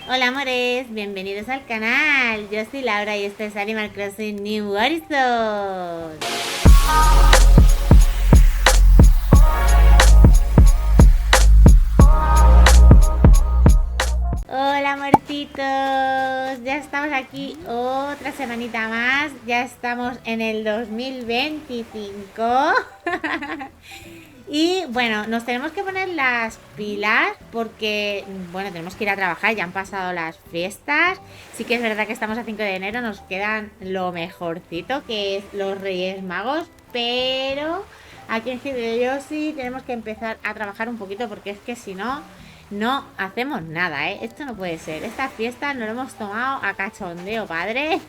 Hola amores, bienvenidos al canal. Yo soy Laura y esto es Animal Crossing New Horizons. Hola amorcitos, ya estamos aquí otra semanita más. Ya estamos en el 2025. Y bueno, nos tenemos que poner las pilas porque, bueno, tenemos que ir a trabajar, ya han pasado las fiestas. Sí que es verdad que estamos a 5 de enero, nos quedan lo mejorcito, que es los Reyes Magos, pero aquí en Hideyoshi tenemos que empezar a trabajar un poquito porque es que si no, no hacemos nada, ¿eh? Esto no puede ser. Esta fiesta nos lo hemos tomado a cachondeo, padre.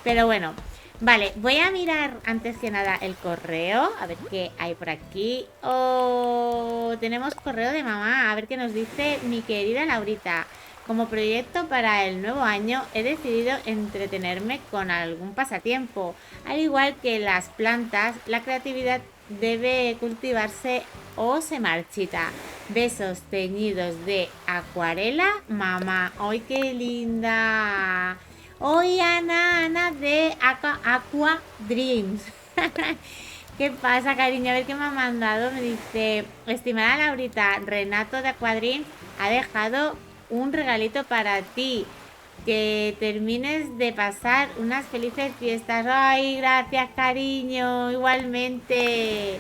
Pero bueno, vale, voy a mirar antes que nada el correo, a ver qué hay por aquí. Oh, tenemos correo de mamá, a ver qué nos dice mi querida Laurita. Como proyecto para el nuevo año he decidido entretenerme con algún pasatiempo. Al igual que las plantas, la creatividad debe cultivarse o se marchita. Besos teñidos de acuarela, mamá. ¡Ay, qué linda! Hoy Ana de Aqua Dreams. ¿Qué pasa, cariño? A ver qué me ha mandado. Me dice, estimada Laurita, Renato de Aquadreams ha dejado un regalito para ti. Que termines de pasar unas felices fiestas. Ay, gracias, cariño. Igualmente.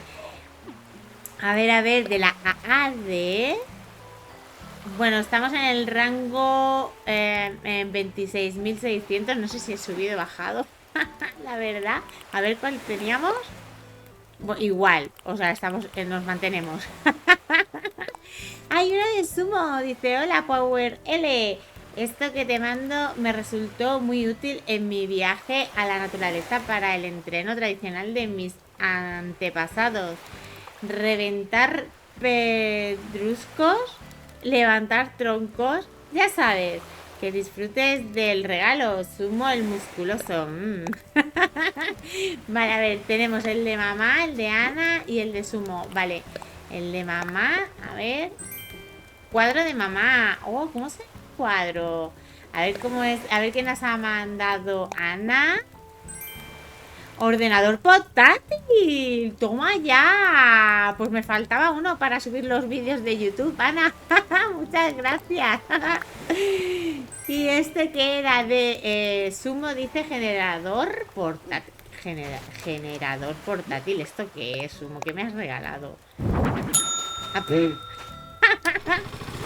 A ver, de la AAD. Bueno, estamos en el rango en 26.600. No sé si he subido o bajado. La verdad. A ver cuál teníamos. Bueno, igual. O sea, estamos, nos mantenemos. Hay uno de sumo. Dice, hola Power L. Esto que te mando me resultó muy útil en mi viaje a la naturaleza para el entreno tradicional de mis antepasados. Reventar pedruscos, levantar troncos, ya sabes, que disfrutes del regalo, sumo el musculoso. Vale, a ver, tenemos el de mamá, el de Ana y el de sumo. Vale, el de mamá, a ver, cuadro de mamá. Oh, ¿cómo se cuadro? A ver cómo es, a ver qué nos ha mandado Ana. Ordenador portátil, toma ya. Pues me faltaba uno para subir los vídeos de YouTube, Ana. Muchas gracias. Y este que era de sumo dice generador portátil. Generador portátil. ¿Esto qué es, sumo? ¿Qué me has regalado?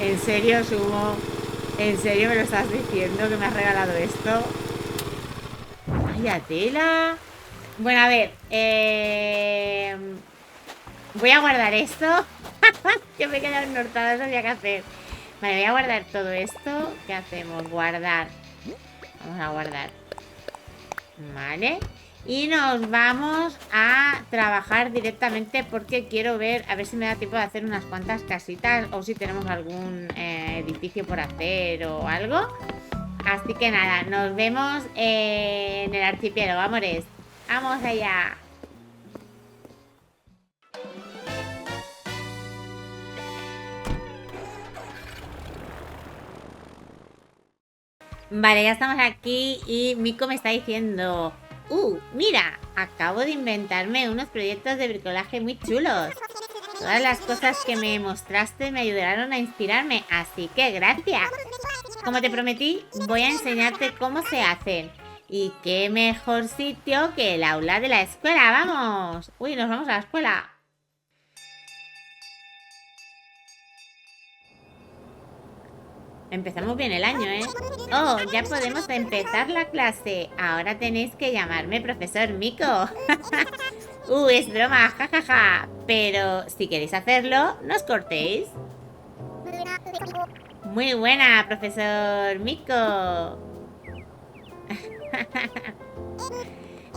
¿En serio, sumo? ¿En serio me lo estás diciendo que me has regalado esto? Vaya tela. Bueno, a ver. Voy a guardar esto. Yo me he quedado enhortada, no sabía qué hacer. Vale, voy a guardar todo esto. ¿Qué hacemos? Guardar. Vamos a guardar. Vale. Y nos vamos a trabajar directamente porque quiero ver, a ver si me da tiempo de hacer unas cuantas casitas o si tenemos algún edificio por hacer o algo. Así que nada, nos vemos en el archipiélago, amores. ¡Vamos allá! Vale, ya estamos aquí y Miko me está diciendo... mira, acabo de inventarme unos proyectos de bricolaje muy chulos. Todas las cosas que me mostraste me ayudaron a inspirarme, así que gracias. Como te prometí, voy a enseñarte cómo se hacen. Y qué mejor sitio que el aula de la escuela, ¡vamos! Uy, nos vamos a la escuela. Empezamos bien el año, ¿eh? Oh, ya podemos empezar la clase. Ahora tenéis que llamarme profesor Miko. Es broma, jajaja. Pero si queréis hacerlo, no os cortéis. Muy buena, profesor Miko.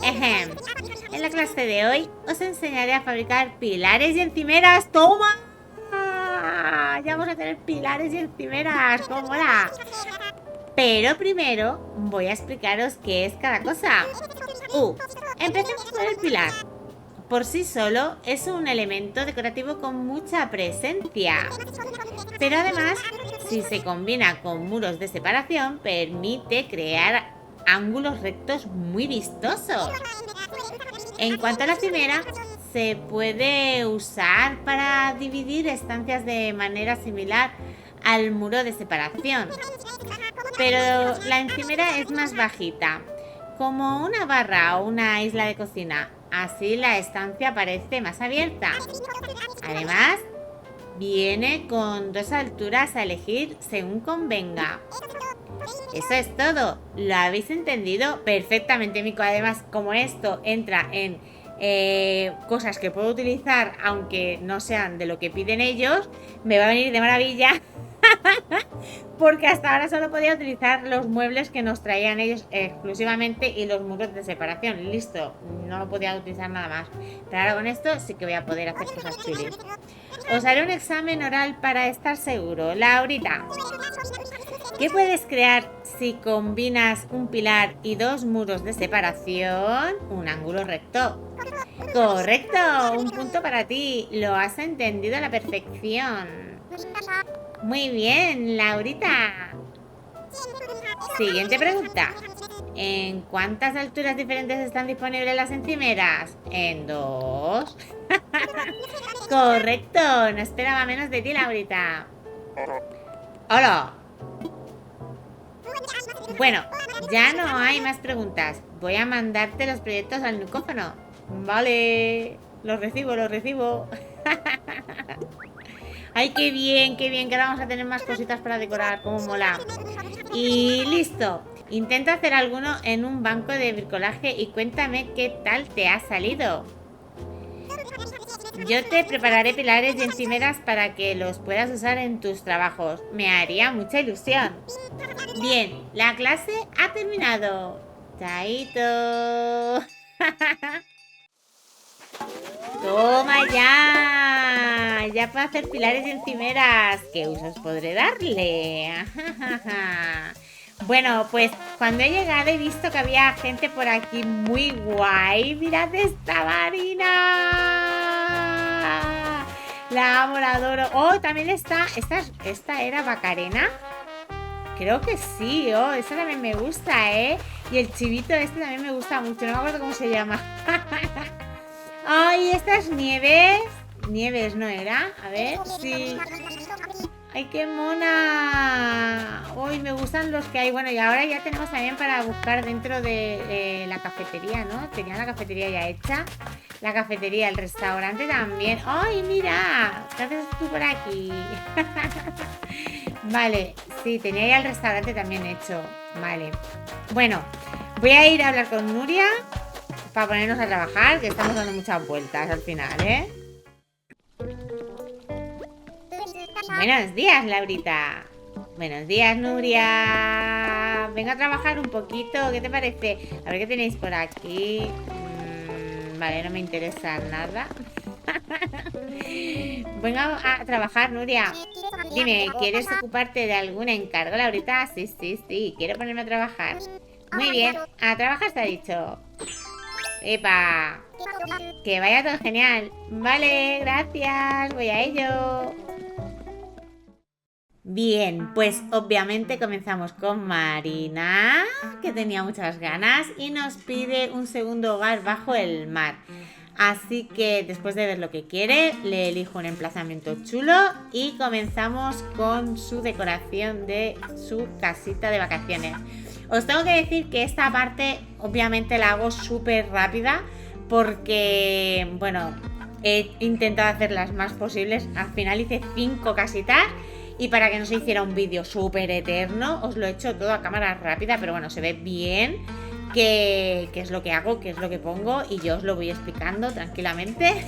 En la clase de hoy os enseñaré a fabricar pilares y encimeras. ¡Toma! Ya vamos a tener pilares y encimeras. ¡Cómo mola! Pero primero voy a explicaros qué es cada cosa. Empecemos por el pilar. Por sí solo es un elemento decorativo con mucha presencia. Pero además Si se combina con muros de separación, permite crear ángulos rectos muy vistosos. En cuanto a la encimera, se puede usar para dividir estancias de manera similar al muro de separación. Pero la encimera es más bajita, como una barra o una isla de cocina. Así la estancia parece más abierta. Además, viene con 2 alturas a elegir según convenga. Eso es todo. ¿Lo habéis entendido? Perfectamente, Mico. Además, como esto entra en cosas que puedo utilizar, aunque no sean de lo que piden ellos, me va a venir de maravilla. Porque hasta ahora solo podía utilizar los muebles que nos traían ellos exclusivamente y los muros de separación. Listo, no podía utilizar nada más. Pero ahora con esto sí que voy a poder hacer cosas chulis. Os haré un examen oral para estar seguro. Laurita, ¿qué puedes crear si combinas un pilar y 2 muros de separación? Un ángulo recto. Correcto, un punto para ti. Lo has entendido a la perfección. Muy bien, Laurita. Siguiente pregunta. ¿En cuántas alturas diferentes están disponibles las encimeras? En 2. Correcto, no esperaba menos de ti, Laurita. Hola. Bueno, ya no hay más preguntas. Voy a mandarte los proyectos al micrófono. Vale, los recibo. Ay, qué bien, que ahora vamos a tener más cositas para decorar, como mola. Y listo. Intenta hacer alguno en un banco de bricolaje y cuéntame qué tal te ha salido. Yo te prepararé pilares y encimeras para que los puedas usar en tus trabajos. Me haría mucha ilusión. Bien, la clase ha terminado. Chaito. ¡Toma ya! Ya puedo hacer pilares y encimeras. ¿Qué usos podré darle? Bueno, pues cuando he llegado he visto que había gente por aquí muy guay. ¡Mirad esta Marina! La amo, la adoro. Oh, también está... ¿Esta era Bacarena? Creo que sí, oh, esa también me gusta, ¿eh? Y el chivito este también me gusta mucho. No me acuerdo cómo se llama. Ay, estas nieves. Nieves, ¿no era? A ver, sí. Ay, qué mona. Uy, me gustan los que hay. Bueno, y ahora ya tenemos también para buscar dentro de la cafetería, ¿no? Tenía la cafetería ya hecha. La cafetería, el restaurante también. Ay, mira. ¿Qué haces tú por aquí? Vale, sí, tenía ya el restaurante también hecho. Vale. Bueno, voy a ir a hablar con Nuria para ponernos a trabajar, que estamos dando muchas vueltas al final, ¿eh? Buenos días, Laurita. Buenos días, Nuria. Venga a trabajar un poquito, ¿qué te parece? A ver qué tenéis por aquí. Vale, no me interesa nada. Venga a trabajar, Nuria. Dime, ¿quieres ocuparte de algún encargo, Laurita? Sí, quiero ponerme a trabajar. Muy bien, a trabajar te ha dicho. ¡Epa! Que vaya todo genial. Vale, gracias, voy a ello. Bien, pues obviamente comenzamos con Marina, que tenía muchas ganas y nos pide un segundo hogar bajo el mar. Así que después de ver lo que quiere, le elijo un emplazamiento chulo y comenzamos con su decoración de su casita de vacaciones. Os tengo que decir que esta parte obviamente la hago súper rápida porque, bueno, he intentado hacer las más posibles. Al final hice 5 casitas y para que no se hiciera un vídeo súper eterno, os lo he hecho todo a cámara rápida, pero bueno, se ve bien qué es lo que hago, qué es lo que pongo y yo os lo voy explicando tranquilamente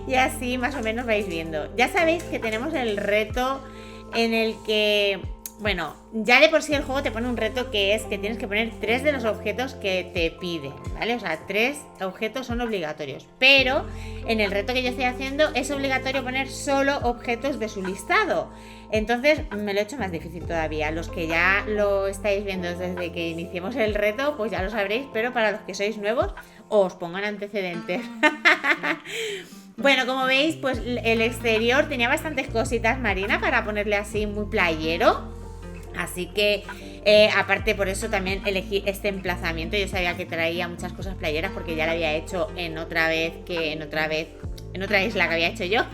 y así más o menos vais viendo. Ya sabéis que tenemos el reto en el que, bueno, ya de por sí el juego te pone un reto que es que tienes que poner 3 de los objetos que te pide, ¿vale? O sea, 3 objetos son obligatorios, pero en el reto que yo estoy haciendo es obligatorio poner solo objetos de su listado. Entonces me lo he hecho más difícil todavía. Los que ya lo estáis viendo desde que iniciemos el reto, pues ya lo sabréis, pero para los que sois nuevos, os pongo en antecedentes. Bueno, como veis, pues el exterior tenía bastantes cositas, Marina, para ponerle así muy playero. Así que, aparte por eso también elegí este emplazamiento. Yo sabía que traía muchas cosas playeras porque ya lo había hecho en otra isla que había hecho yo.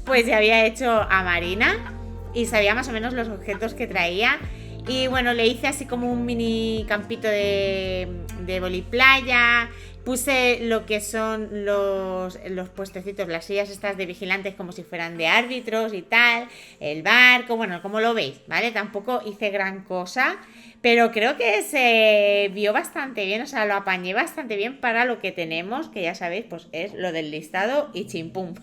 Pues ya había hecho a Marina y sabía más o menos los objetos que traía. Y bueno, le hice así como un mini campito de voliplaya. Puse lo que son los puestecitos, las sillas estas de vigilantes como si fueran de árbitros y tal. El barco, bueno, como lo veis, ¿vale? Tampoco hice gran cosa, pero creo que se vio bastante bien, o sea, lo apañé bastante bien para lo que tenemos, que ya sabéis, pues es lo del listado y chimpum.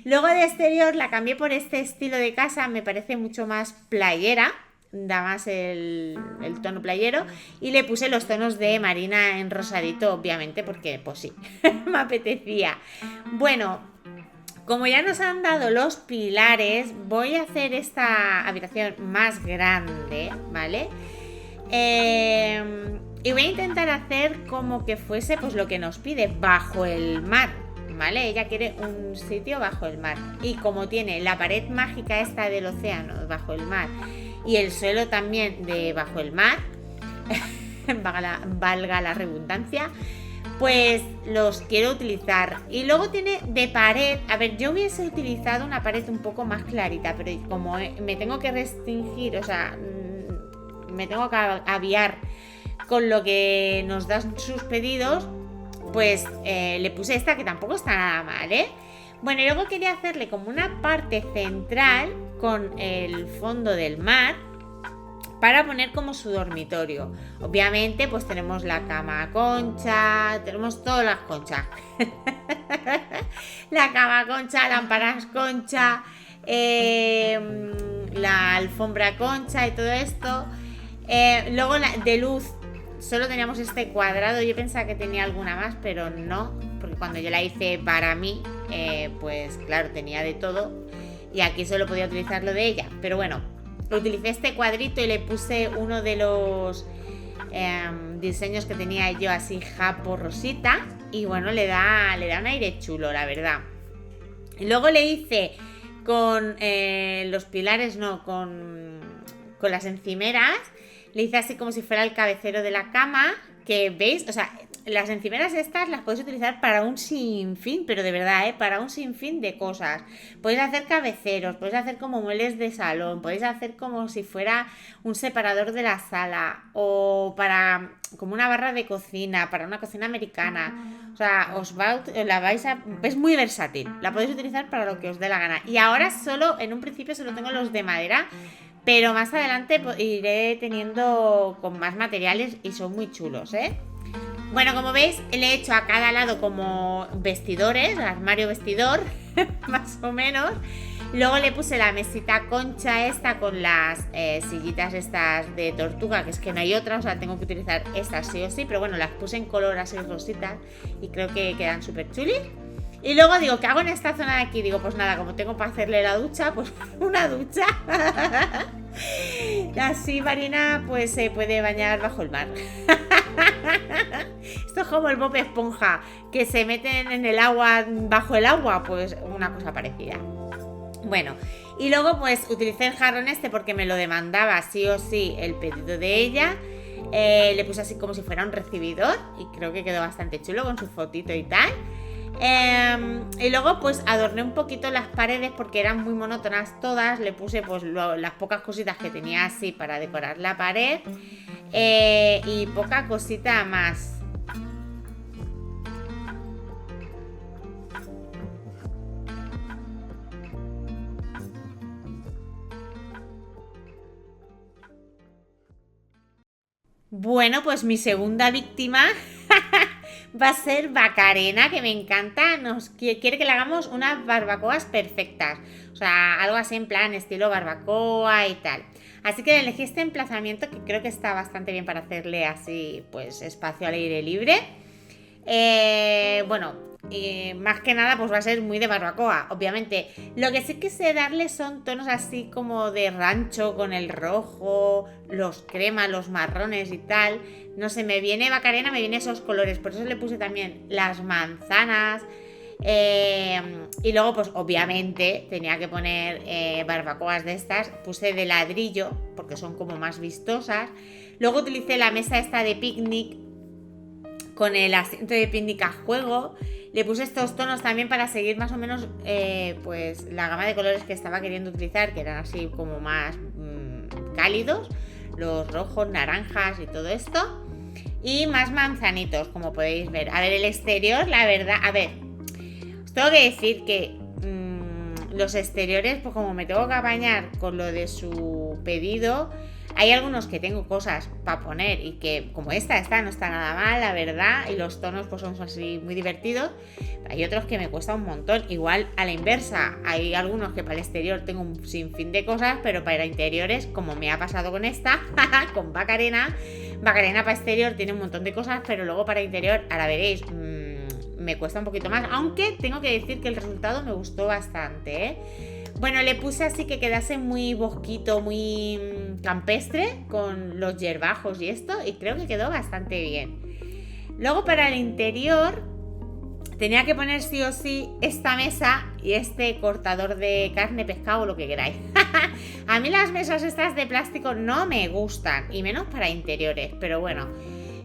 Luego de exterior la cambié por este estilo de casa, me parece mucho más playera, da más el tono playero, y le puse los tonos de Marina en rosadito, obviamente, porque pues sí, me apetecía. Bueno, como ya nos han dado los pilares, voy a hacer esta habitación más grande, ¿vale? Y voy a intentar hacer como que fuese pues lo que nos pide, bajo el mar, ¿vale? Ella quiere un sitio bajo el mar. Y como tiene la pared mágica esta del océano bajo el mar y el suelo también de bajo el mar, valga la redundancia, pues los quiero utilizar. Y luego tiene de pared, a ver, yo hubiese utilizado una pared un poco más clarita, pero como me tengo que restringir, o sea, me tengo que aviar con lo que nos dan sus pedidos, pues le puse esta que tampoco está nada mal, ¿eh? Bueno, y luego quería hacerle como una parte central con el fondo del mar para poner como su dormitorio. Obviamente pues tenemos la cama concha, tenemos todas las conchas. La cama concha, lámparas concha, la alfombra concha y todo esto. Luego de luz solo teníamos este cuadrado. Yo pensaba que tenía alguna más, pero no, porque cuando yo la hice para mí, pues claro, tenía de todo y aquí solo podía utilizar lo de ella. Pero bueno, utilicé este cuadrito y le puse uno de los diseños que tenía yo así japo rosita, y bueno, le da un aire chulo, la verdad. Y luego le hice con los pilares, no, con las encimeras. Le hice así como si fuera el cabecero de la cama, que veis, o sea, las encimeras estas las podéis utilizar para un sinfín, pero de verdad, para un sinfín de cosas. Podéis hacer cabeceros, podéis hacer como muebles de salón, podéis hacer como si fuera un separador de la sala, o para como una barra de cocina, para una cocina americana. O sea, es muy versátil, la podéis utilizar para lo que os dé la gana. Y ahora en un principio solo tengo los de madera, pero más adelante iré teniendo con más materiales y son muy chulos, ¿eh? Bueno, como veis, le he hecho a cada lado como vestidores, armario vestidor, más o menos. Luego le puse la mesita concha esta con las sillitas estas de tortuga, que es que no hay otra, o sea, tengo que utilizar estas sí o sí, pero bueno, las puse en color así rositas y creo que quedan súper chulis. Y luego digo, ¿qué hago en esta zona de aquí? Digo, pues nada, como tengo para hacerle la ducha, pues una ducha. Así Marina pues se puede bañar bajo el mar. Esto es como el Bob Esponja, que se meten en el agua, bajo el agua, pues una cosa parecida. Bueno, y luego pues utilicé el jarrón este porque me lo demandaba sí o sí el pedido de ella. Le puse así como si fuera un recibidor y creo que quedó bastante chulo con su fotito y tal. Y luego pues adorné un poquito las paredes porque eran muy monótonas todas. Le puse pues las pocas cositas que tenía así para decorar la pared, y poca cosita más. Bueno, pues mi segunda víctima va a ser Bacarena, que me encanta. Quiere que le hagamos unas barbacoas perfectas. O sea, algo así en plan estilo barbacoa y tal. Así que elegí este emplazamiento que creo que está bastante bien para hacerle así, pues, espacio al aire libre. Bueno, más que nada pues va a ser muy de barbacoa, obviamente. Lo que sí que sé darle son tonos así como de rancho, con el rojo, los cremas, los marrones y tal. No sé, me viene Bacarena, me viene esos colores. Por eso le puse también las manzanas Y luego, pues obviamente tenía que poner barbacoas de estas. Puse de ladrillo porque son como más vistosas. Luego utilicé la mesa esta de picnic con el asiento de picnic a juego. Le puse estos tonos también para seguir más o menos pues la gama de colores que estaba queriendo utilizar, que eran así como más cálidos, los rojos, naranjas y todo esto, y más manzanitos, como podéis ver. A ver, el exterior, la verdad, a ver, os tengo que decir que los exteriores, pues como me tengo que apañar con lo de su pedido, hay algunos que tengo cosas para poner y que, como esta no está nada mal, la verdad, y los tonos pues son así muy divertidos. Hay otros que me cuesta un montón. Igual a la inversa, hay algunos que para el exterior tengo un sinfín de cosas, pero para interiores, como me ha pasado con esta, con Bacarena para exterior tiene un montón de cosas, pero luego para interior, ahora veréis, me cuesta un poquito más, aunque tengo que decir que el resultado me gustó bastante, ¿eh? Bueno, le puse así que quedase muy bosquito, muy campestre, con los hierbajos y esto, y creo que quedó bastante bien. Luego para el interior tenía que poner sí o sí esta mesa y este cortador de carne, pescado, lo que queráis. A mí las mesas estas de plástico no me gustan, y menos para interiores, pero bueno,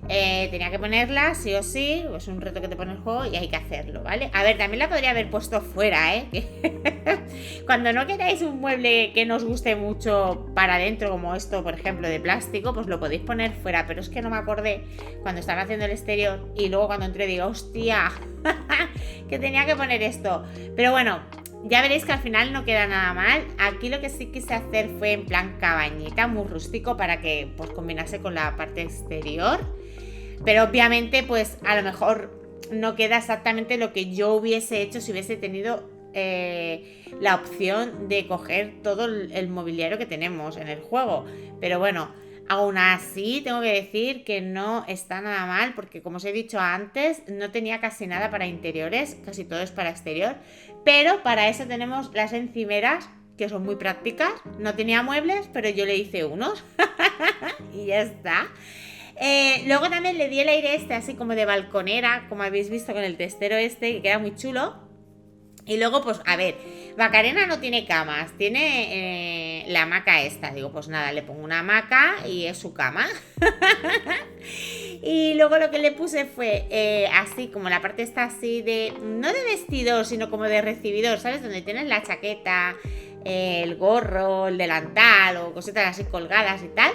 tenía que ponerla sí o sí. Es un reto que te pone el juego y hay que hacerlo, ¿vale? A ver, también la podría haber puesto fuera, Cuando no queráis un mueble que nos guste mucho para adentro, como esto, por ejemplo, de plástico, pues lo podéis poner fuera, pero es que no me acordé cuando estaba haciendo el exterior, y luego cuando entré digo, hostia, que tenía que poner esto. Pero bueno, ya veréis que al final no queda nada mal. Aquí lo que sí quise hacer fue en plan cabañita, muy rústico, para que pues combinase con la parte exterior. Pero obviamente pues a lo mejor no queda exactamente lo que yo hubiese hecho si hubiese tenido la opción de coger todo el mobiliario que tenemos en el juego. Pero bueno, aún así tengo que decir que no está nada mal, porque como os he dicho antes, no tenía casi nada para interiores, casi todo es para exterior. Pero para eso tenemos las encimeras, que son muy prácticas. No tenía muebles, pero yo le hice unos y ya está. Luego también le di el aire así como de balconera, como habéis visto con el testero que queda muy chulo. Y luego pues a ver, Bacarena no tiene camas, tiene la hamaca esta. Digo, pues nada, le pongo una hamaca y es su cama. Y luego lo que le puse fue así como la parte está así de, no de vestidor, sino como de recibidor, ¿sabes? Donde tienes la chaqueta, el gorro, el delantal o cositas así colgadas y tal.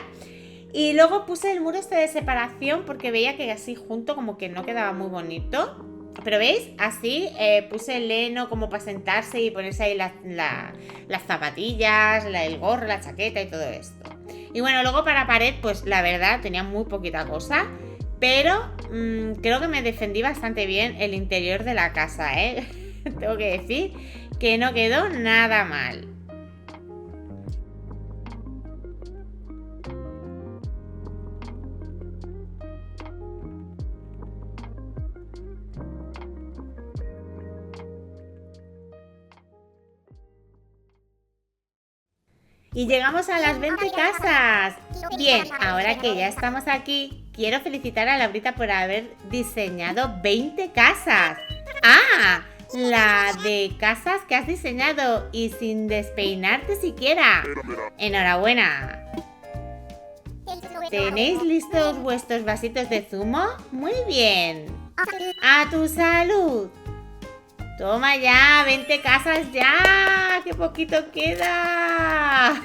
Y luego puse el muro de separación porque veía que así junto como que no quedaba muy bonito. Pero veis, así puse el heno como para sentarse y ponerse ahí las zapatillas, el gorro, la chaqueta y todo esto. Y bueno, luego para pared, pues la verdad tenía muy poquita cosa, pero creo que me defendí bastante bien el interior de la casa, Tengo que decir que no quedó nada mal. Y llegamos a las 20 casas. Bien, ahora que ya estamos aquí, quiero felicitar a Laurita por haber diseñado 20 casas. ¡Ah! La de casas que has diseñado y sin despeinarte siquiera. Enhorabuena. ¿Tenéis listos vuestros vasitos de zumo? Muy bien. ¡A tu salud! Toma ya, 20 casas ya, ¡qué poquito queda!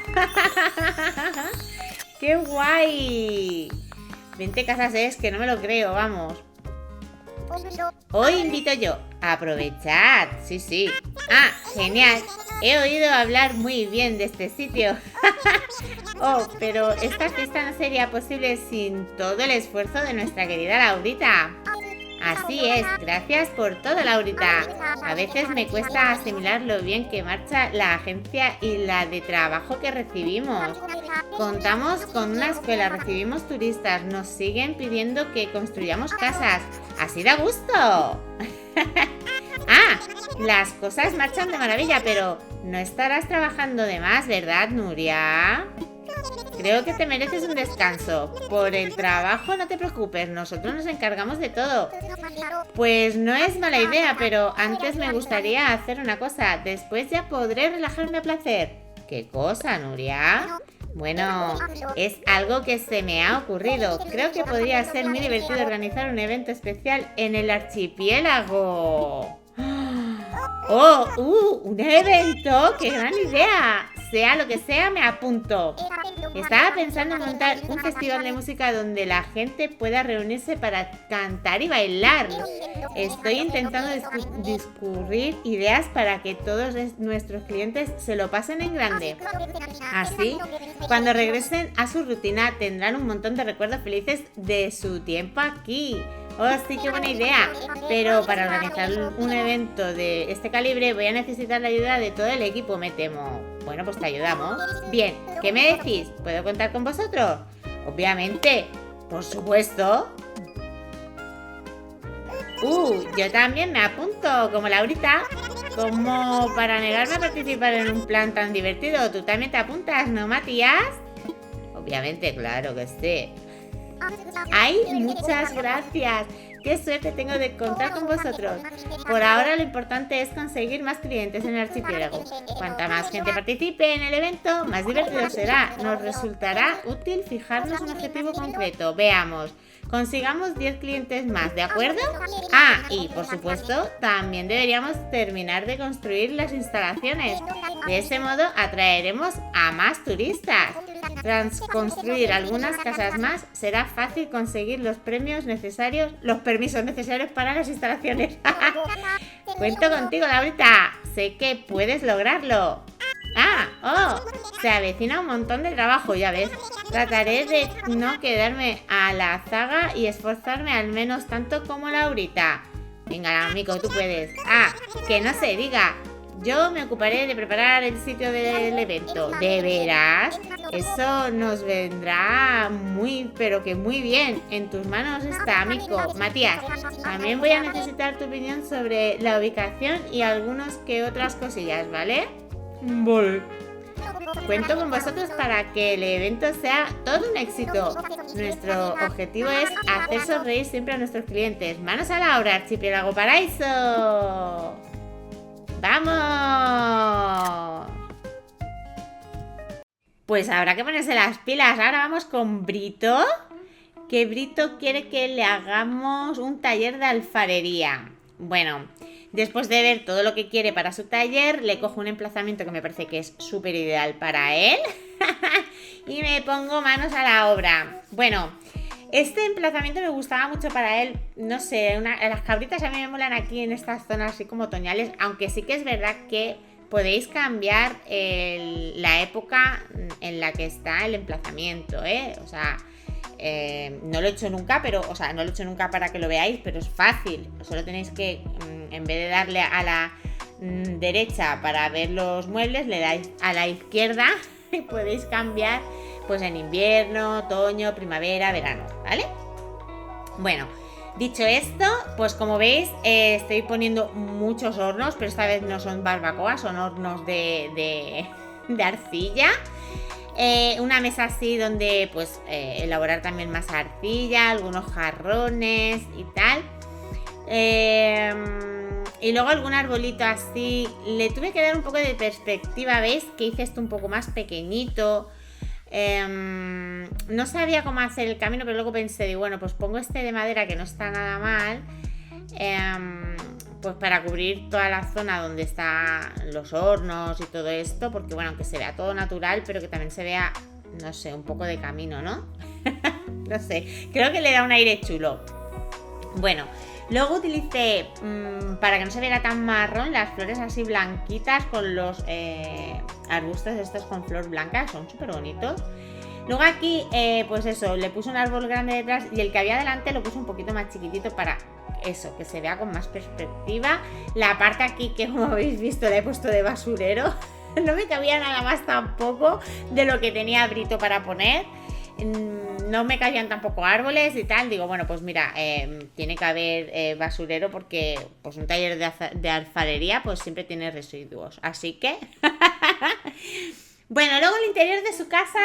¡Qué guay! 20 casas es que no me lo creo, vamos. Hoy invito yo, aprovechad, sí. Ah, genial, he oído hablar muy bien de este sitio. Oh, pero esta fiesta no sería posible sin todo el esfuerzo de nuestra querida Laurita. Así es, gracias por todo, Laurita. A veces me cuesta asimilar lo bien que marcha la agencia y la de trabajo que recibimos. Contamos con una escuela, recibimos turistas, nos siguen pidiendo que construyamos casas. Así da gusto. Ah, las cosas marchan de maravilla, pero no estarás trabajando de más, ¿verdad, Nuria? Creo que te mereces un descanso. Por el trabajo no te preocupes, nosotros nos encargamos de todo. Pues no es mala idea, pero antes me gustaría hacer una cosa. Después ya podré relajarme a placer. ¿Qué cosa, Nuria? Bueno, es algo que se me ha ocurrido. Creo que podría ser muy divertido organizar un evento especial en el archipiélago. ¡Oh! ¡Un evento! ¡Qué gran idea! Sea lo que sea, me apunto. Estaba pensando en montar un festival de música donde la gente pueda reunirse para cantar y bailar. Estoy intentando discurrir ideas para que todos nuestros clientes se lo pasen en grande. Así, cuando regresen a su rutina, tendrán un montón de recuerdos felices de su tiempo aquí. ¡Oh, sí, qué buena idea! Pero para organizar un evento de este calibre voy a necesitar la ayuda de todo el equipo, me temo. Bueno, pues te ayudamos. Bien, ¿qué me decís? ¿Puedo contar con vosotros? Obviamente, por supuesto. Yo también me apunto, como Laurita. Como para negarme a participar en un plan tan divertido. ¿Tú también te apuntas, no, Matías? Obviamente, claro que sí. ¡Ay, muchas gracias! ¡Qué suerte tengo de contar con vosotros! Por ahora lo importante es conseguir más clientes en el archipiélago. Cuanta más gente participe en el evento, más divertido será. Nos resultará útil fijarnos un objetivo concreto. Veamos, consigamos 10 clientes más, ¿de acuerdo? Y por supuesto, también deberíamos terminar de construir las instalaciones. De ese modo atraeremos a más turistas. Tras construir algunas casas más, será fácil conseguir los permisos necesarios para las instalaciones. Cuento contigo, Laurita. Sé que puedes lograrlo. Se avecina un montón de trabajo, ya ves. Trataré de no quedarme a la zaga y esforzarme al menos tanto como Laurita. Venga, amigo, tú puedes. Que no se diga. Yo me ocuparé de preparar el sitio del evento. ¿De veras? Eso nos vendrá pero que muy bien. En tus manos está, amigo. Matías, también voy a necesitar tu opinión sobre la ubicación y algunas que otras cosillas, ¿vale? Vale. Cuento con vosotros para que el evento sea todo un éxito. Nuestro objetivo es hacer sonreír siempre a nuestros clientes. Manos a la obra, Archipiélago Paraíso. ¡Vamos! Pues habrá que ponerse las pilas. Ahora vamos con Brito, que Brito quiere que le hagamos un taller de alfarería. Bueno, después de ver todo lo que quiere para su taller, le cojo un emplazamiento que me parece que es súper ideal para él y me pongo manos a la obra. Bueno, este emplazamiento me gustaba mucho para él. No sé, las cabritas a mí me molan aquí en estas zonas así como otoñales, aunque sí que es verdad que podéis cambiar la época en la que está el emplazamiento, O sea, no lo he hecho nunca, no lo he hecho nunca para que lo veáis, pero es fácil. Solo tenéis que, en vez de darle a la derecha para ver los muebles, le dais a la izquierda y podéis cambiar pues en invierno, otoño, primavera, verano, ¿vale? Bueno, dicho esto, pues como veis, estoy poniendo muchos hornos, pero esta vez no son barbacoas, son hornos de arcilla. Una mesa así donde pues elaborar también más arcilla, algunos jarrones y tal. Y luego algún arbolito así. Le tuve que dar un poco de perspectiva, ¿veis? Que hice esto un poco más pequeñito. No sabía cómo hacer el camino, pero luego pensé, digo, bueno, pues pongo este de madera que no está nada mal, pues para cubrir toda la zona donde están los hornos y todo esto, porque bueno, aunque se vea todo natural, pero que también se vea, no sé, un poco de camino, ¿no? No sé, creo que le da un aire chulo. Bueno, luego utilicé, para que no se viera tan marrón, las flores así blanquitas con los arbustos estos con flor blanca, son súper bonitos. Luego aquí, pues eso, le puse un árbol grande detrás y el que había delante lo puse un poquito más chiquitito para eso, que se vea con más perspectiva. La parte aquí que, como habéis visto, la he puesto de basurero. No me cabía nada más tampoco de lo que tenía Brito para poner. No me cabían tampoco árboles y tal. Digo, bueno, pues mira, tiene que haber basurero porque pues un taller de alfarería pues siempre tiene residuos. Así que Bueno, luego el interior de su casa...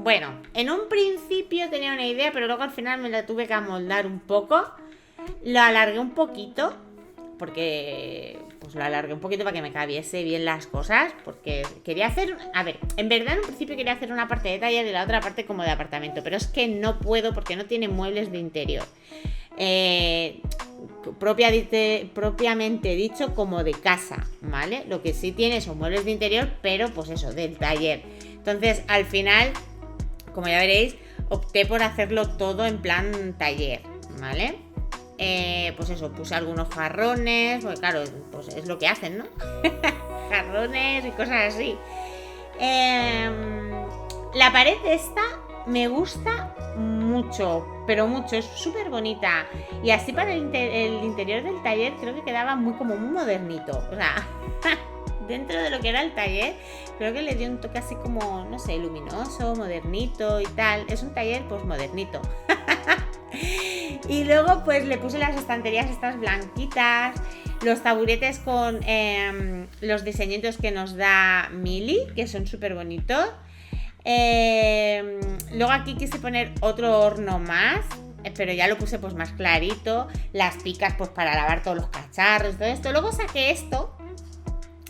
bueno, en un principio tenía una idea, pero luego al final me la tuve que amoldar un poco. Lo alargué un poquito, porque pues lo alargué un poquito para que me cabiese bien las cosas, porque quería hacer, a ver, en verdad en un principio quería hacer una parte de taller y la otra parte como de apartamento, pero es que no puedo porque no tiene muebles de interior. Propiamente dicho como de casa, ¿vale? Lo que sí tiene son muebles de interior, pero pues eso, del taller. Entonces al final, como ya veréis, opté por hacerlo todo en plan taller, ¿vale? Pues eso, puse algunos jarrones, porque claro, pues es lo que hacen, ¿no? Jarrones y cosas así. La pared esta me gusta mucho, pero mucho, es súper bonita. Y así para el interior del taller creo que quedaba muy como muy modernito. O sea, dentro de lo que era el taller, creo que le dio un toque así como, no sé, luminoso, modernito y tal. Es un taller pues modernito. Y luego pues le puse las estanterías estas blanquitas, los taburetes con los diseñitos que nos da Mili, que son súper bonitos. Luego aquí quise poner otro horno más, pero ya lo puse pues más clarito. Las picas pues para lavar todos los cacharros, todo esto. Luego saqué esto,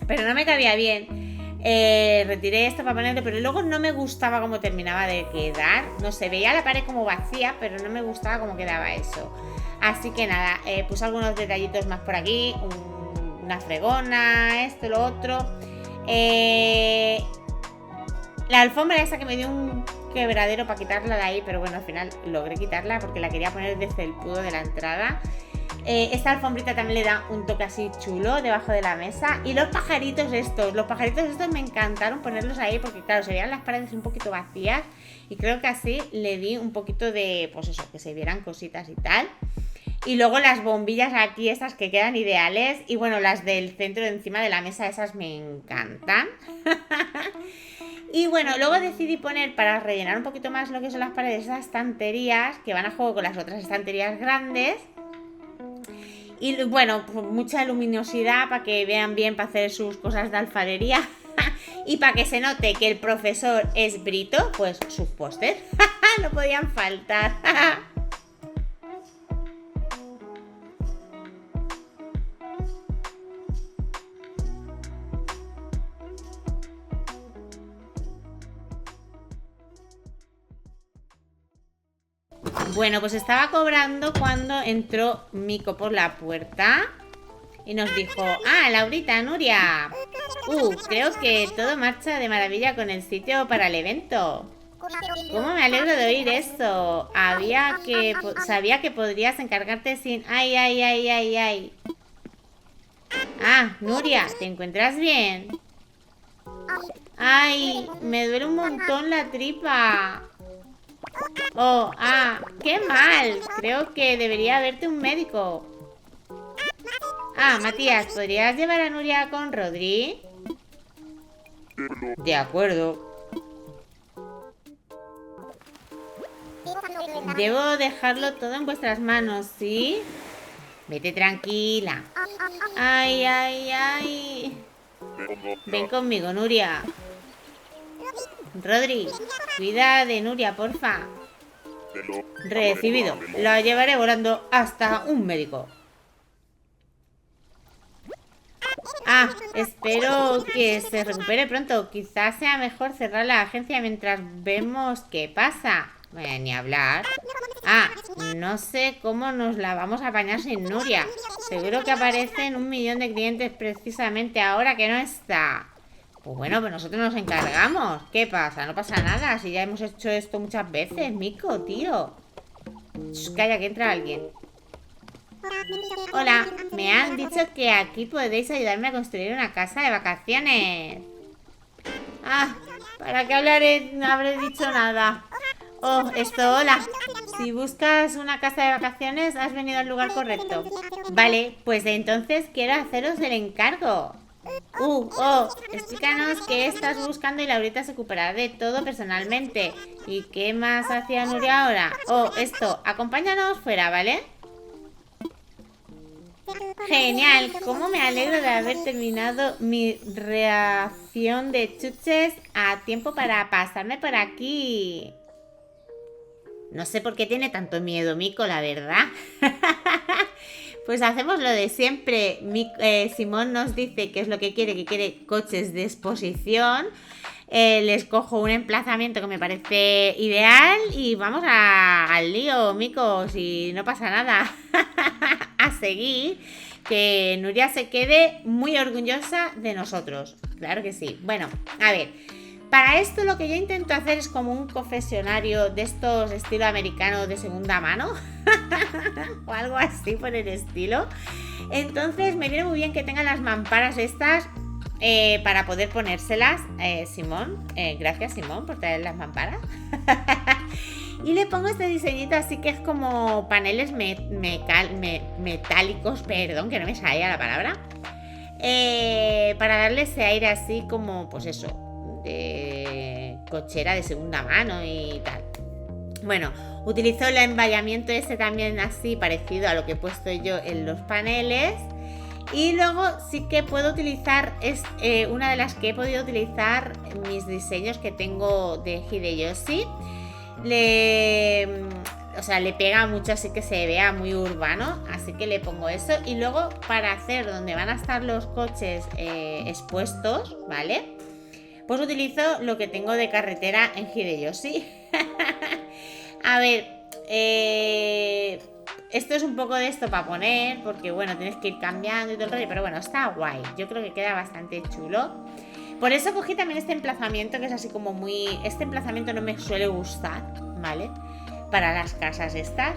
pero no me cabía bien. Retiré esto para ponerlo, pero luego no me gustaba cómo terminaba de quedar. No sé, veía la pared como vacía, pero no me gustaba cómo quedaba eso. Así que nada, puse algunos detallitos más por aquí, una fregona, esto, lo otro. La alfombra esa que me dio un quebradero para quitarla de ahí, pero bueno, al final logré quitarla porque la quería poner desde el pudo de la entrada. Esta alfombrita también le da un toque así chulo debajo de la mesa. Y los pajaritos estos me encantaron ponerlos ahí porque claro, se veían las paredes un poquito vacías. Y creo que así le di un poquito de, pues eso, que se vieran cositas y tal. Y luego las bombillas aquí, estas que quedan ideales. Y bueno, las del centro de encima de la mesa, esas me encantan. Y bueno, luego decidí poner, para rellenar un poquito más lo que son las paredes, esas estanterías que van a juego con las otras estanterías grandes. Y bueno, pues mucha luminosidad para que vean bien para hacer sus cosas de alfarería. Y para que se note que el profesor es Brito, pues sus pósters no podían faltar. Bueno, pues estaba cobrando cuando entró Mico por la puerta y nos dijo: ah, Laurita, Nuria, creo que todo marcha de maravilla con el sitio para el evento. ¿Cómo me alegro de oír esto? Sabía que podrías encargarte sin... Ay, ay, ay, ay, ay. Ah, Nuria, ¿te encuentras bien? Ay, me duele un montón la tripa. Oh, qué mal. Creo que debería verte un médico. Ah, Matías, ¿podrías llevar a Nuria con Rodri? De acuerdo. Debo dejarlo todo en vuestras manos, ¿sí? Vete tranquila. Ay, ay, ay. Ven conmigo, Nuria. Rodri, cuida de Nuria, porfa. Recibido. La llevaré volando hasta un médico. Espero que se recupere pronto. Quizás sea mejor cerrar la agencia mientras vemos qué pasa. Ni hablar. No sé cómo nos la vamos a apañar sin Nuria. Seguro que aparecen 1.000.000 de clientes precisamente ahora que no está. Pues bueno, pues nosotros nos encargamos. ¿Qué pasa? No pasa nada. Si ya hemos hecho esto muchas veces, Mico, tío. Calla, que entra alguien. Hola, me han dicho que aquí podéis ayudarme a construir una casa de vacaciones. ¿Para qué hablaré? No habré dicho nada. Hola. Si buscas una casa de vacaciones, has venido al lugar correcto. Vale, pues entonces quiero haceros el encargo. Explícanos qué estás buscando y Laurita se ocupará de todo personalmente. ¿Y qué más hacía Nuria ahora? Esto, acompáñanos fuera, ¿vale? Genial, cómo me alegro de haber terminado mi reacción de chuches a tiempo para pasarme por aquí. No sé por qué tiene tanto miedo Mico, la verdad. Pues hacemos lo de siempre. Simón nos dice qué es lo que quiere coches de exposición. Les cojo un emplazamiento que me parece ideal y vamos al lío, Mico, si no pasa nada. A seguir, que Nuria se quede muy orgullosa de nosotros. Claro que sí. Bueno, a ver, para esto lo que yo intento hacer es como un confesionario de estos estilo americano de segunda mano o algo así por el estilo. Entonces me viene muy bien que tengan las mamparas estas para poder ponérselas. Simón, gracias Simón por traer las mamparas. Y le pongo este diseñito así que es como paneles metálicos, perdón, que no me salía la palabra, para darle ese aire así como, pues eso, de cochera de segunda mano y tal. Bueno, utilizo el emballamiento este también así parecido a lo que he puesto yo en los paneles. Y luego sí que puedo utilizar, es una de las que he podido utilizar mis diseños que tengo de Hideyoshi. Le pega mucho, así que se vea muy urbano, así que le pongo eso. Y luego para hacer donde van a estar los coches expuestos, ¿vale? Pues utilizo lo que tengo de carretera en Hideyoshi. A ver, esto es un poco de esto para poner, porque bueno, tienes que ir cambiando y todo el rollo, pero bueno, está guay, yo creo que queda bastante chulo. Por eso cogí también este emplazamiento, que es así como muy... Este emplazamiento no me suele gustar, ¿vale? Para las casas estas.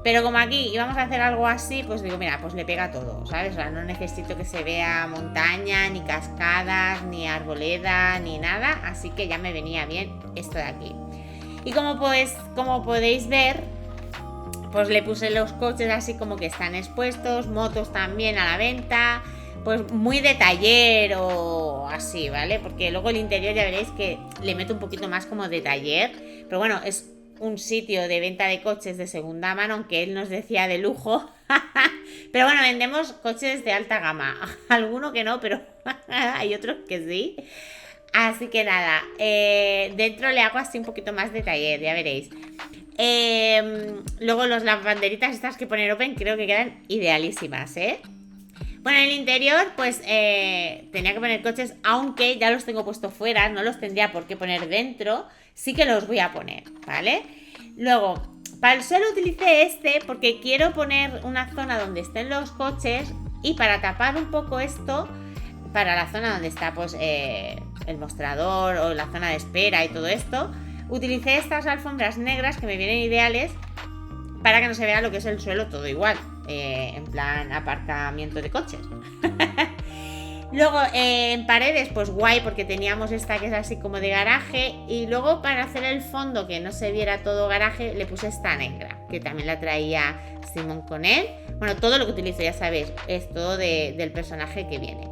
Pero como aquí íbamos a hacer algo así, pues digo, mira, pues le pega todo, ¿sabes? O sea, no necesito que se vea montaña, ni cascadas, ni arboleda, ni nada. Así que ya me venía bien esto de aquí. Y como podéis ver, pues le puse los coches así como que están expuestos, motos también a la venta... Pues muy de taller o así, ¿vale? Porque luego el interior ya veréis que le meto un poquito más como de taller. Pero bueno, es un sitio de venta de coches de segunda mano, aunque él nos decía de lujo. Pero bueno, vendemos coches de alta gama. Alguno que no, pero hay otros que sí. Así que nada, dentro le hago así un poquito más de taller, ya veréis. Luego las banderitas estas que pone Open creo que quedan idealísimas, ¿eh? Bueno, en el interior pues tenía que poner coches, aunque ya los tengo puesto fuera, no los tendría por qué poner dentro, sí que los voy a poner, ¿vale? Luego, para el suelo utilicé este porque quiero poner una zona donde estén los coches y para tapar un poco esto, para la zona donde está pues el mostrador o la zona de espera y todo esto, utilicé estas alfombras negras que me vienen ideales para que no se vea lo que es el suelo todo igual. En plan aparcamiento de coches. Luego en paredes pues guay porque teníamos esta que es así como de garaje. Y luego para hacer el fondo que no se viera todo garaje le puse esta negra, que también la traía Simón con él. Bueno, todo lo que utilizo ya sabéis es todo del personaje que viene.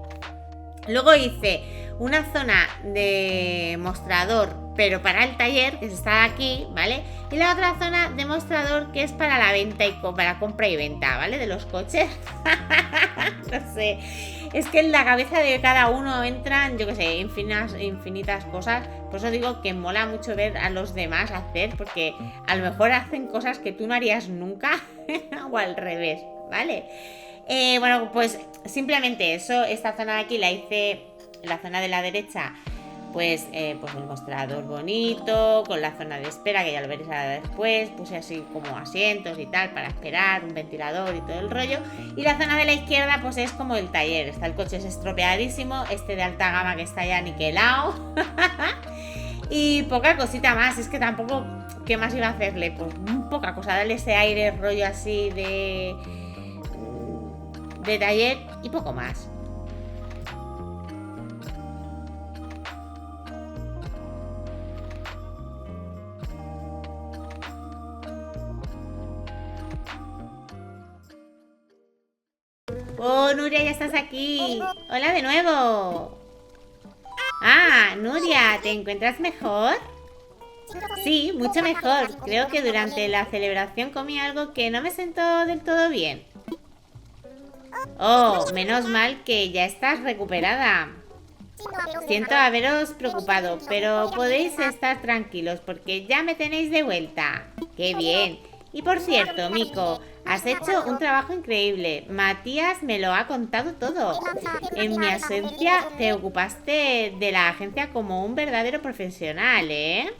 Luego hice una zona de mostrador pero para el taller, que está aquí, ¿vale? Y la otra zona de mostrador que es para la venta y para compra y venta, ¿vale? De los coches. No sé, es que en la cabeza de cada uno entran, yo qué sé, infinitas cosas. Por eso digo que mola mucho ver a los demás hacer, porque a lo mejor hacen cosas que tú no harías nunca o al revés, ¿vale? Bueno, pues simplemente eso. Esta zona de aquí la hice, la zona de la derecha, pues el mostrador bonito, con la zona de espera, que ya lo veréis después. Puse así como asientos y tal para esperar, un ventilador y todo el rollo. Y la zona de la izquierda pues es como el taller. Está el coche estropeadísimo, este de alta gama que está ya niquelado. Y poca cosita más, es que tampoco, ¿qué más iba a hacerle? Pues poca cosa, darle ese aire rollo así de taller y poco más. Oh, Nuria, ya estás aquí. Hola de nuevo. Ah, Nuria, ¿te encuentras mejor? Sí, mucho mejor. Creo que durante la celebración comí algo que no me sentó del todo bien. Oh, menos mal que ya estás recuperada. Siento haberos preocupado, pero podéis estar tranquilos porque ya me tenéis de vuelta. ¡Qué bien! Y por cierto, Miko, has hecho un trabajo increíble. Matías me lo ha contado todo. En mi ausencia te ocupaste de la agencia como un verdadero profesional, ¿eh?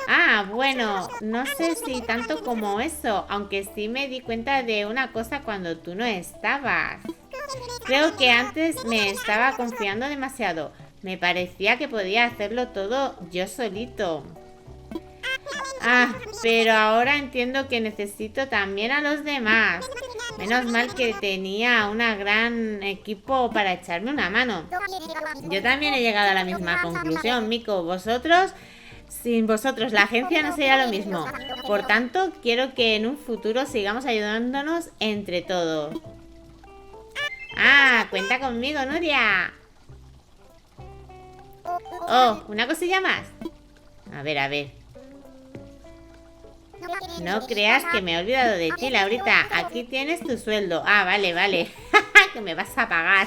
Ah, bueno, no sé si tanto como eso, aunque sí me di cuenta de una cosa cuando tú no estabas. Creo que antes me estaba confiando demasiado. Me parecía que podía hacerlo todo yo solito. Ah, pero ahora entiendo que necesito también a los demás. Menos mal que tenía un gran equipo para echarme una mano. Yo también he llegado a la misma conclusión, Miko. Sin vosotros, la agencia no sería lo mismo. Por tanto, quiero que en un futuro sigamos ayudándonos entre todos. Ah, cuenta conmigo, Nuria. Oh, una cosilla más. A ver. No creas que me he olvidado de ti, Laurita. Aquí tienes tu sueldo. Ah, vale. Que me vas a pagar.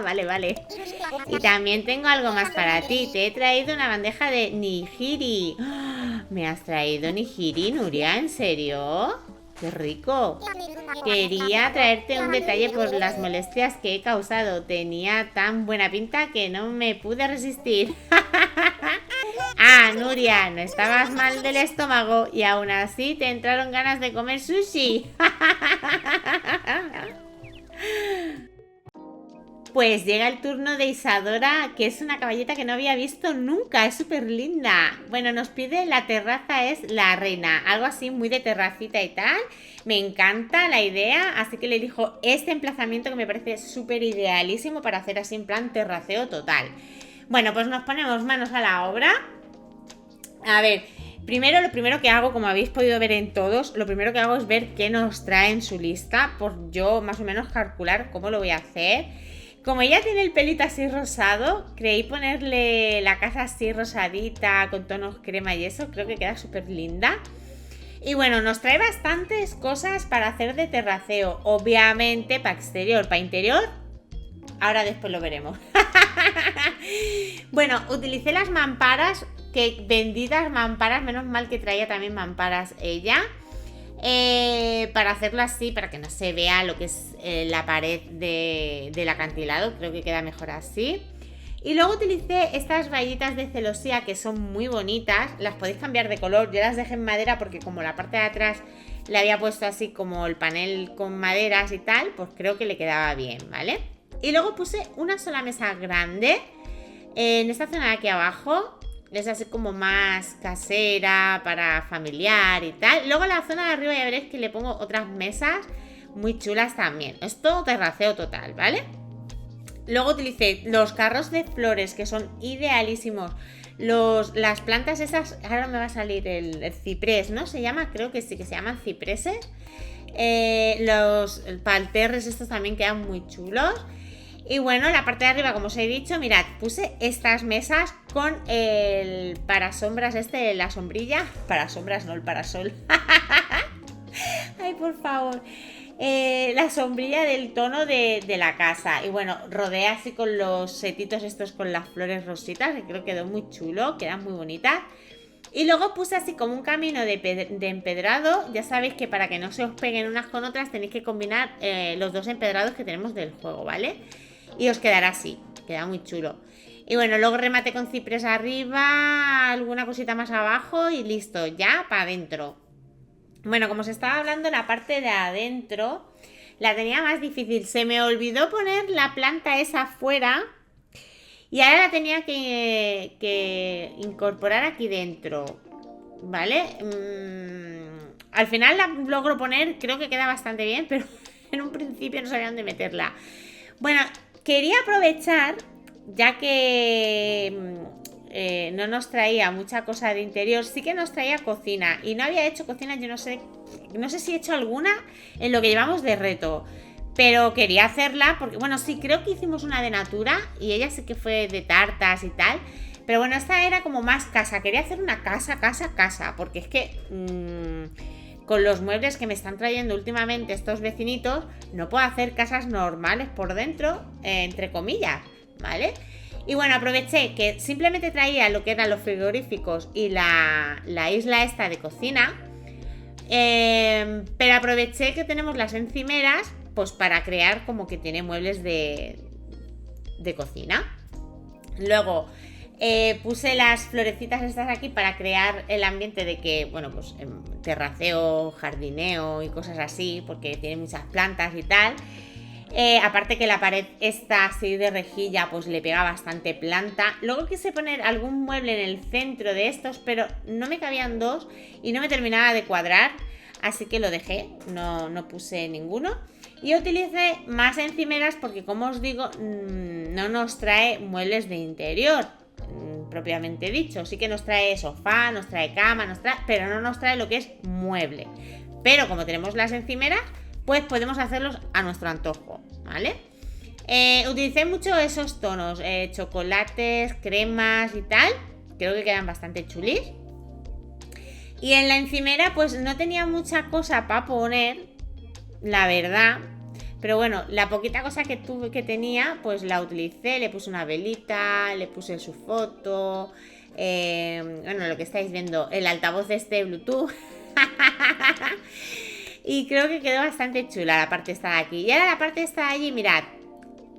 Vale. Y también tengo algo más para ti. Te he traído una bandeja de nigiri. ¿Me has traído nigiri, Nuria? ¿En serio? ¡Qué rico! Quería traerte un detalle por las molestias que he causado. Tenía tan buena pinta que no me pude resistir. Ah, Nuria, no estabas mal del estómago y aún así te entraron ganas de comer sushi. Pues llega el turno de Isadora, que es una caballeta que no había visto nunca, es súper linda. Bueno, nos pide la terraza es la reina, algo así muy de terracita y tal. Me encanta la idea, así que le elijo este emplazamiento que me parece súper idealísimo para hacer así en plan terraceo total. Bueno, pues nos ponemos manos a la obra. A ver, lo primero que hago, como habéis podido ver en todos, lo primero que hago es ver qué nos trae en su lista, por yo más o menos calcular cómo lo voy a hacer. Como ella tiene el pelito así rosado, creí ponerle la casa así rosadita, con tonos crema y eso, creo que queda súper linda. Y bueno, nos trae bastantes cosas para hacer de terraceo, obviamente para exterior, para interior, ahora después lo veremos. Bueno, utilicé las mamparas, que benditas mamparas, menos mal que traía también mamparas ella. Para hacerlo así, para que no se vea lo que es la pared del acantilado, creo que queda mejor así. Y luego utilicé estas rayitas de celosía que son muy bonitas, las podéis cambiar de color, yo las dejé en madera porque como la parte de atrás le había puesto así como el panel con maderas y tal, pues creo que le quedaba bien, ¿vale? Y luego puse una sola mesa grande en esta zona de aquí abajo. Es así como más casera, para familiar y tal. Luego en la zona de arriba ya veréis que le pongo otras mesas muy chulas también. Es todo terraceo total, ¿vale? Luego utilicé los carros de flores, que son idealísimos. Las plantas esas, ahora me va a salir el ciprés, ¿no? Se llama, creo que sí que se llaman cipreses. Los palterres estos también quedan muy chulos. Y bueno, la parte de arriba, como os he dicho, mirad, puse estas mesas con el parasombras la sombrilla. Parasombras, no el parasol. Ay, por favor. La sombrilla del tono de la casa. Y bueno, rodeé así con los setitos estos con las flores rositas, que creo que quedó muy chulo, quedan muy bonitas. Y luego puse así como un camino de empedrado. Ya sabéis que para que no se os peguen unas con otras tenéis que combinar los dos empedrados que tenemos del juego, ¿vale? Y os quedará así, queda muy chulo. Y bueno, luego remate con ciprés arriba, alguna cosita más abajo y listo, ya para adentro. Bueno, como os estaba hablando, la parte de adentro la tenía más difícil. Se me olvidó poner la planta esa afuera y ahora la tenía que incorporar aquí dentro, ¿vale? Al final la logro poner, creo que queda bastante bien, pero en un principio no sabía dónde meterla. Bueno, quería aprovechar, ya que no nos traía mucha cosa de interior, sí que nos traía cocina. Y no había hecho cocina, yo no sé si he hecho alguna en lo que llevamos de reto. Pero quería hacerla porque, bueno, sí, creo que hicimos una de Natura y ella sí que fue de tartas y tal. Pero bueno, esta era como más casa, quería hacer una casa, porque es que con los muebles que me están trayendo últimamente estos vecinitos, no puedo hacer casas normales por dentro, entre comillas, ¿vale? Y bueno, aproveché que simplemente traía lo que eran los frigoríficos y la isla esta de cocina, pero aproveché que tenemos las encimeras, pues para crear como que tiene muebles de cocina. Luego puse las florecitas estas aquí para crear el ambiente de que, bueno, pues terraceo, jardineo y cosas así, porque tiene muchas plantas y tal. Aparte que la pared esta así de rejilla pues le pega bastante planta. Luego quise poner algún mueble en el centro de estos, pero no me cabían dos y no me terminaba de cuadrar, así que lo dejé, no puse ninguno. Y utilicé más encimeras porque, como os digo, no nos trae muebles de interior, propiamente dicho. Sí que nos trae sofá, nos trae cama, pero no nos trae lo que es mueble. Pero como tenemos las encimeras, pues podemos hacerlos a nuestro antojo, ¿vale? Utilicé mucho esos tonos, chocolates, cremas y tal. Creo que quedan bastante chulis. Y en la encimera pues no tenía mucha cosa para poner, la verdad. Pero bueno, la poquita cosa que tenía, pues la utilicé. Le puse una velita, le puse su foto. Bueno, lo que estáis viendo, el altavoz este Bluetooth. Y creo que quedó bastante chula la parte esta de aquí. Y ahora la parte esta de allí, mirad.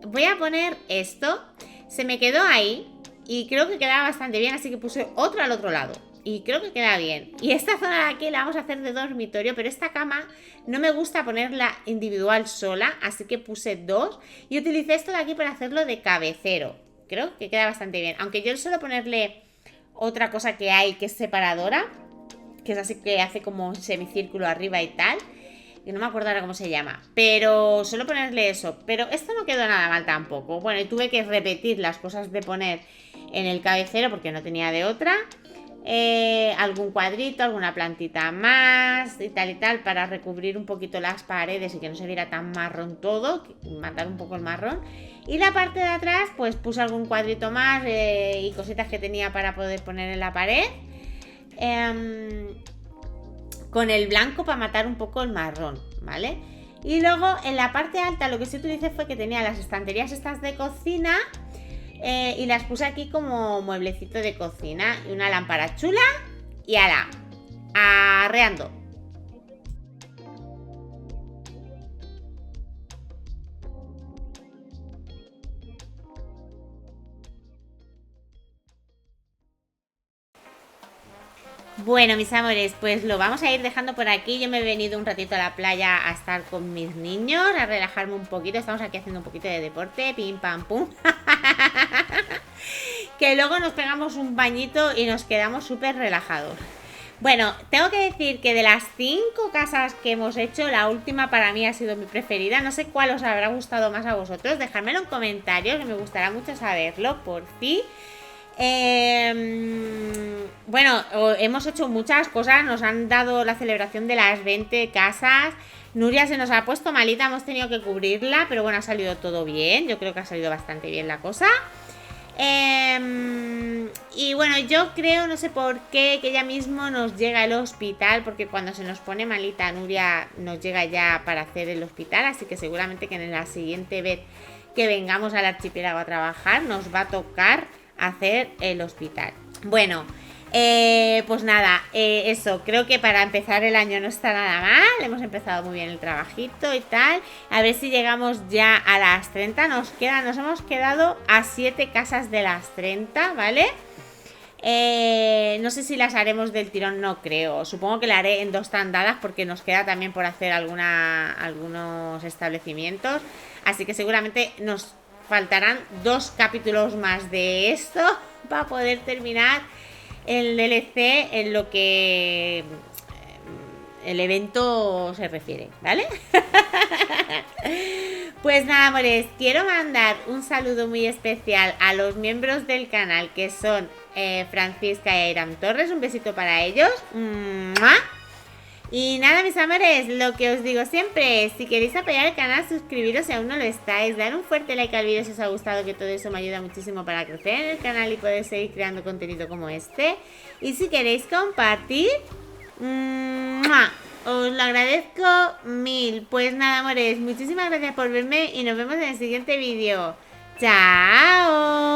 Voy a poner esto. Se me quedó ahí y creo que quedaba bastante bien, así que puse otro al otro lado. Y creo que queda bien. Y esta zona de aquí la vamos a hacer de dormitorio, pero esta cama no me gusta ponerla individual sola, así que puse dos. Y utilicé esto de aquí para hacerlo de cabecero. Creo que queda bastante bien. Aunque yo suelo ponerle otra cosa que hay, que es separadora, que es así, que hace como un semicírculo arriba y tal. Y no me acuerdo ahora cómo se llama. Pero suelo ponerle eso. Pero esto no quedó nada mal tampoco. Bueno, y tuve que repetir las cosas de poner en el cabecero porque no tenía de otra. Algún cuadrito, alguna plantita más y tal para recubrir un poquito las paredes y que no se viera tan marrón todo, matar un poco el marrón. Y la parte de atrás pues puse algún cuadrito más y cositas que tenía para poder poner en la pared, con el blanco para matar un poco el marrón, ¿vale? Y luego en la parte alta lo que sí utilicé fue que tenía las estanterías estas de cocina, y las puse aquí como mueblecito de cocina y una lámpara chula y ala, arreando. Bueno, mis amores, pues lo vamos a ir dejando por aquí. Yo me he venido un ratito a la playa a estar con mis niños, a relajarme un poquito. Estamos aquí haciendo un poquito de deporte, pim pam pum. Que luego nos pegamos un bañito y nos quedamos súper relajados. Bueno, tengo que decir que de las 5 casas que hemos hecho, la última para mí ha sido mi preferida. No sé cuál os habrá gustado más a vosotros. Dejadmelo en comentarios, que me gustará mucho saberlo, por fin. Bueno, hemos hecho muchas cosas. Nos han dado la celebración de las 20 casas. Nuria se nos ha puesto malita, hemos tenido que cubrirla, pero bueno, ha salido todo bien. Yo creo que ha salido bastante bien la cosa. Y bueno, yo creo, no sé por qué, que ella mismo nos llega al hospital, porque cuando se nos pone malita Nuria nos llega ya para hacer el hospital, así que seguramente que en la siguiente vez que vengamos al archipiélago a trabajar nos va a tocar hacer el hospital. Bueno, pues nada, eso, creo que para empezar el año no está nada mal. Hemos empezado muy bien el trabajito y tal. A ver si llegamos ya a las 30. Nos hemos quedado a 7 casas de las 30, ¿vale? No sé si las haremos del tirón, no creo. Supongo que la haré en 2 tandadas porque nos queda también por hacer algunos establecimientos. Así que seguramente nos faltarán 2 capítulos más de esto para poder terminar el DLC en lo que el evento se refiere, ¿vale? Pues nada, amores, quiero mandar un saludo muy especial a los miembros del canal, que son Francisca y Airam Torres. Un besito para ellos. ¡Mua! Y nada, mis amores, lo que os digo siempre, si queréis apoyar el canal, suscribiros si aún no lo estáis, dar un fuerte like al vídeo si os ha gustado, que todo eso me ayuda muchísimo para crecer en el canal y poder seguir creando contenido como este. Y si queréis compartir, ¡mua!, os lo agradezco mil. Pues nada, amores, muchísimas gracias por verme y nos vemos en el siguiente vídeo. ¡Chao!